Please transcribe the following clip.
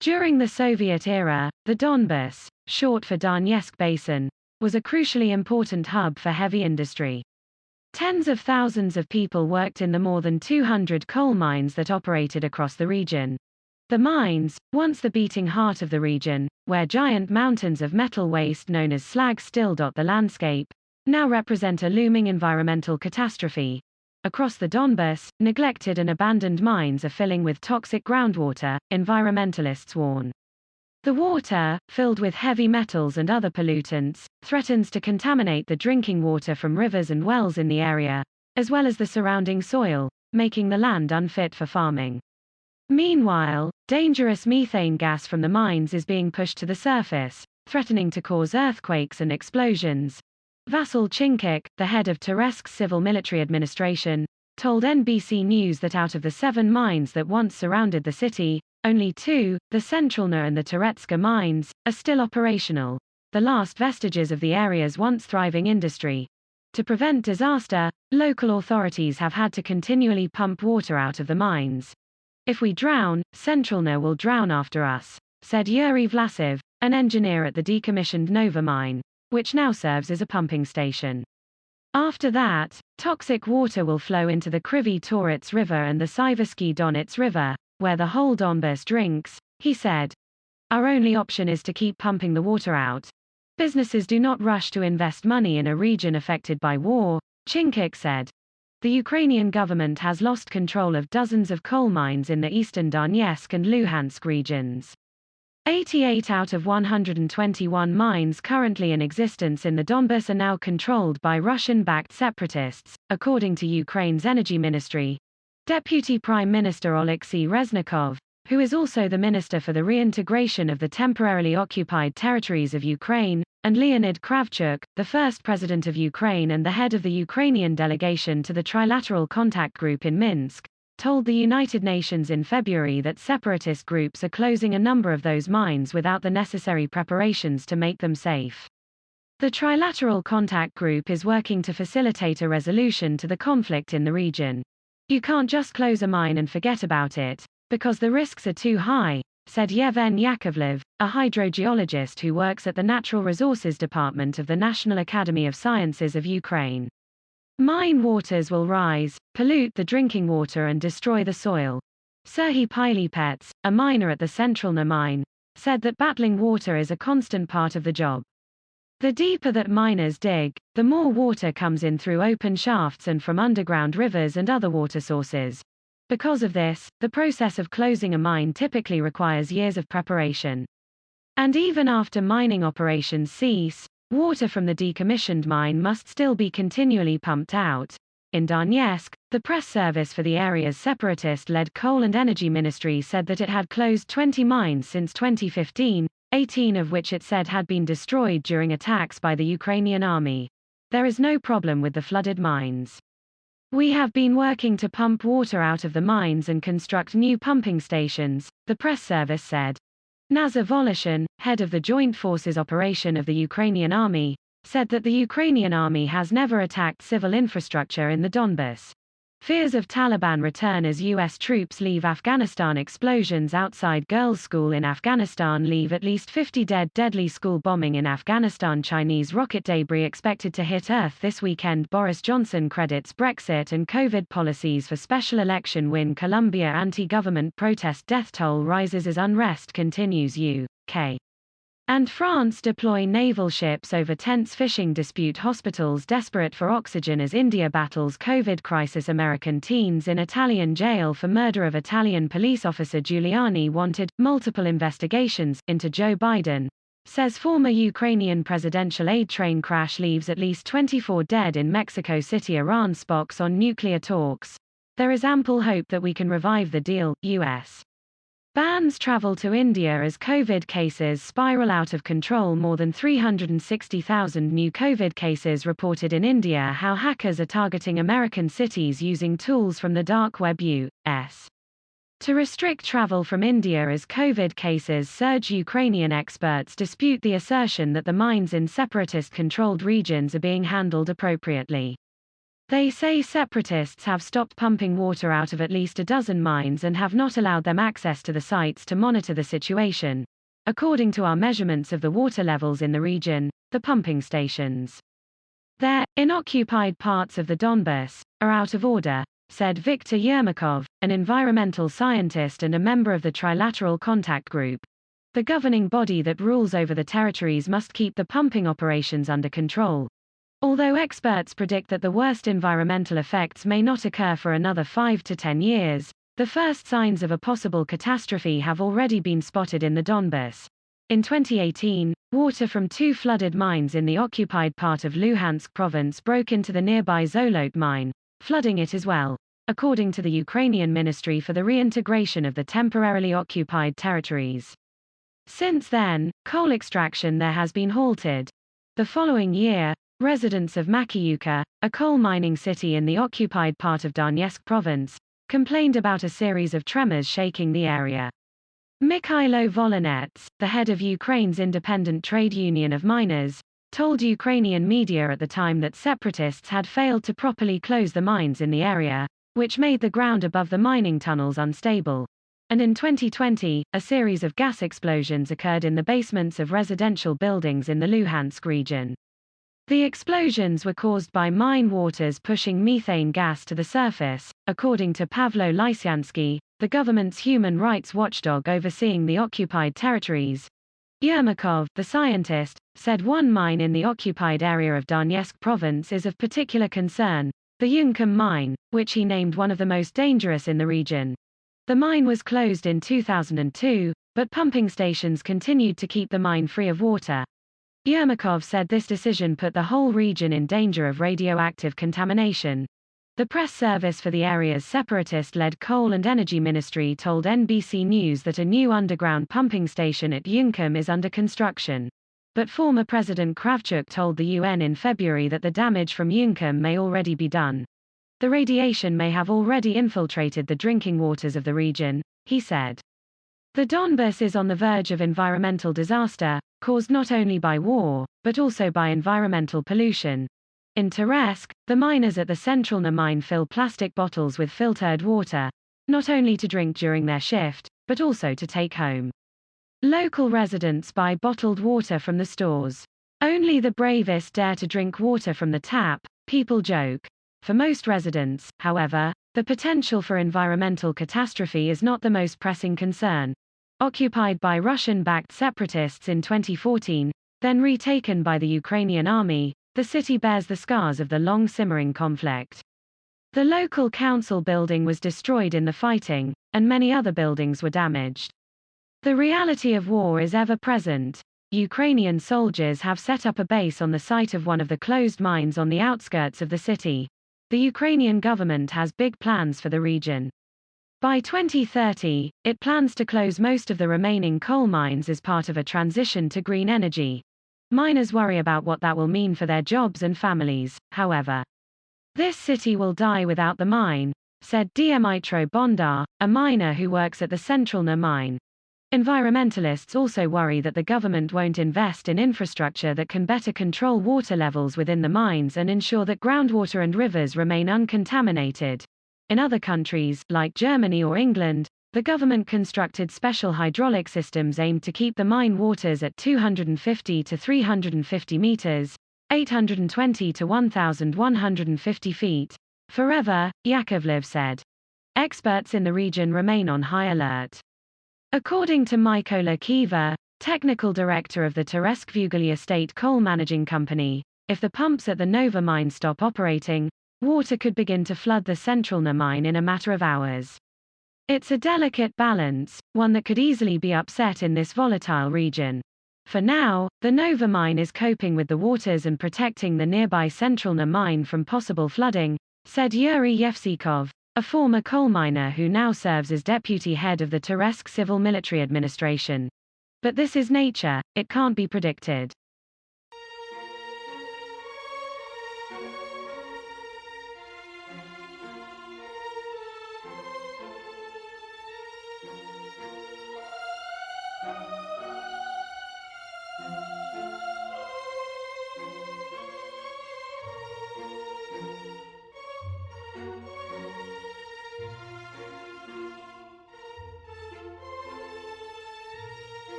During the Soviet era, the Donbas, short for Donetsk Basin, was a crucially important hub for heavy industry. Tens of thousands of people worked in the more than 200 coal mines that operated across the region. The mines, once the beating heart of the region, where giant mountains of metal waste known as slag still dot the landscape, now represent a looming environmental catastrophe. Across the Donbas, neglected and abandoned mines are filling with toxic groundwater, environmentalists warn. The water, filled with heavy metals and other pollutants, threatens to contaminate the drinking water from rivers and wells in the area, as well as the surrounding soil, making the land unfit for farming. Meanwhile, dangerous methane gas from the mines is being pushed to the surface, threatening to cause earthquakes and explosions. Vasyl Chinkik, the head of Teresk's civil military administration, told NBC News that out of the 7 mines that once surrounded the city, only 2, the Centralna and the Terezhska mines, are still operational, the last vestiges of the area's once thriving industry. To prevent disaster, local authorities have had to continually pump water out of the mines. If we drown, Centralna will drown after us, said Yuri Vlasiv, an engineer at the decommissioned Nova mine, which now serves as a pumping station. After that, toxic water will flow into the Kryvyi Torets River and the Siversky Donets River, where the whole Donbas drinks, he said. Our only option is to keep pumping the water out. Businesses do not rush to invest money in a region affected by war, Chinkik said. The Ukrainian government has lost control of dozens of coal mines in the eastern Donetsk and Luhansk regions. 88 out of 121 mines currently in existence in the Donbas are now controlled by Russian-backed separatists, according to Ukraine's energy ministry. Deputy Prime Minister Oleksiy Reznikov, who is also the Minister for the Reintegration of the Temporarily Occupied Territories of Ukraine, and Leonid Kravchuk, the first president of Ukraine and the head of the Ukrainian delegation to the Trilateral Contact Group in Minsk, told the United Nations in February that separatist groups are closing a number of those mines without the necessary preparations to make them safe. The Trilateral Contact Group is working to facilitate a resolution to the conflict in the region. You can't just close a mine and forget about it, because the risks are too high, said Yevhen Yakovlev, a hydrogeologist who works at the Natural Resources Department of the National Academy of Sciences of Ukraine. Mine waters will rise, pollute the drinking water and destroy the soil. Serhiy Pylipets, a miner at the Centralna mine, said that battling water is a constant part of the job. The deeper that miners dig, the more water comes in through open shafts and from underground rivers and other water sources. Because of this, the process of closing a mine typically requires years of preparation. And even after mining operations cease, water from the decommissioned mine must still be continually pumped out. In Donetsk, the press service for the area's separatist-led coal and energy ministry said that it had closed 20 mines since 2015, 18 of which it said had been destroyed during attacks by the Ukrainian army. There is no problem with the flooded mines. We have been working to pump water out of the mines and construct new pumping stations, the press service said. Nazar Voloshin, head of the Joint Forces operation of the Ukrainian army, said that the Ukrainian army has never attacked civil infrastructure in the Donbas. Fears of Taliban return as U.S. troops leave Afghanistan. Explosions outside girls' school in Afghanistan leave at least 50 dead. Deadly school bombing in Afghanistan. Chinese rocket debris expected to hit Earth this weekend. Boris Johnson credits Brexit and COVID policies for special election win. Colombia anti-government protest. Death toll rises as unrest continues. UK and France deploy naval ships over tense fishing dispute. Hospitals desperate for oxygen as India battles COVID crisis. American teens in Italian jail for murder of Italian police officer. Giuliani wanted multiple investigations into Joe Biden, says former Ukrainian presidential aide. Train crash leaves at least 24 dead in Mexico City. Iran spokes on nuclear talks. There is ample hope that we can revive the deal. U.S. bans travel to India as COVID cases spiral out of control. More than 360,000 new COVID cases reported in India. How hackers are targeting American cities using tools from the dark web. U.S. to restrict travel from India as COVID cases surge. Ukrainian experts dispute the assertion that the mines in separatist-controlled regions are being handled appropriately. They say separatists have stopped pumping water out of at least a dozen mines and have not allowed them access to the sites to monitor the situation. According to our measurements of the water levels in the region, the pumping stations there, in occupied parts of the Donbas, are out of order, said Viktor Yermakov, an environmental scientist and a member of the Trilateral Contact Group. The governing body that rules over the territories must keep the pumping operations under control. Although experts predict that the worst environmental effects may not occur for another 5 to 10 years, the first signs of a possible catastrophe have already been spotted in the Donbas. In 2018, water from 2 flooded mines in the occupied part of Luhansk province broke into the nearby Zolot mine, flooding it as well, according to the Ukrainian Ministry for the Reintegration of the Temporarily Occupied Territories. Since then, coal extraction there has been halted. The following year, residents of Makiyivka, a coal mining city in the occupied part of Donetsk province, complained about a series of tremors shaking the area. Mikhailo Volonets, the head of Ukraine's independent trade union of miners, told Ukrainian media at the time that separatists had failed to properly close the mines in the area, which made the ground above the mining tunnels unstable. And in 2020, a series of gas explosions occurred in the basements of residential buildings in the Luhansk region. The explosions were caused by mine waters pushing methane gas to the surface, according to Pavlo Lysyansky, the government's human rights watchdog overseeing the occupied territories. Yermakov, the scientist, said one mine in the occupied area of Donetsk province is of particular concern, the Yunkum mine, which he named one of the most dangerous in the region. The mine was closed in 2002, but pumping stations continued to keep the mine free of water. Yermakov said this decision put the whole region in danger of radioactive contamination. The press service for the area's separatist-led Coal and Energy Ministry told NBC News that a new underground pumping station at Yunkum is under construction. But former President Kravchuk told the UN in February that the damage from Yunkum may already be done. The radiation may have already infiltrated the drinking waters of the region, he said. The Donbas is on the verge of environmental disaster, caused not only by war, but also by environmental pollution. In Terezk, the miners at the Centralna mine fill plastic bottles with filtered water, not only to drink during their shift, but also to take home. Local residents buy bottled water from the stores. Only the bravest dare to drink water from the tap, people joke. For most residents, however, the potential for environmental catastrophe is not the most pressing concern. Occupied by Russian-backed separatists in 2014, then retaken by the Ukrainian army, the city bears the scars of the long-simmering conflict. The local council building was destroyed in the fighting, and many other buildings were damaged. The reality of war is ever present. Ukrainian soldiers have set up a base on the site of one of the closed mines on the outskirts of the city. The Ukrainian government has big plans for the region. By 2030, it plans to close most of the remaining coal mines as part of a transition to green energy. Miners worry about what that will mean for their jobs and families, however. This city will die without the mine, said Dmytro Bondar, a miner who works at the Centralna mine. Environmentalists also worry that the government won't invest in infrastructure that can better control water levels within the mines and ensure that groundwater and rivers remain uncontaminated. In other countries, like Germany or England, the government constructed special hydraulic systems aimed to keep the mine waters at 250 to 350 meters, 820 to 1,150 feet, forever, Yakovlev said. Experts in the region remain on high alert. According to Mykola Kiva, technical director of the Terezk State Coal Managing Company, if the pumps at the Nova mine stop operating, water could begin to flood the Centralna mine in a matter of hours. It's a delicate balance, one that could easily be upset in this volatile region. For now, the Nova mine is coping with the waters and protecting the nearby Centralna mine from possible flooding, said Yuri Yevsikov, a former coal miner who now serves as deputy head of the Terezk Civil Military Administration. But this is nature, it can't be predicted.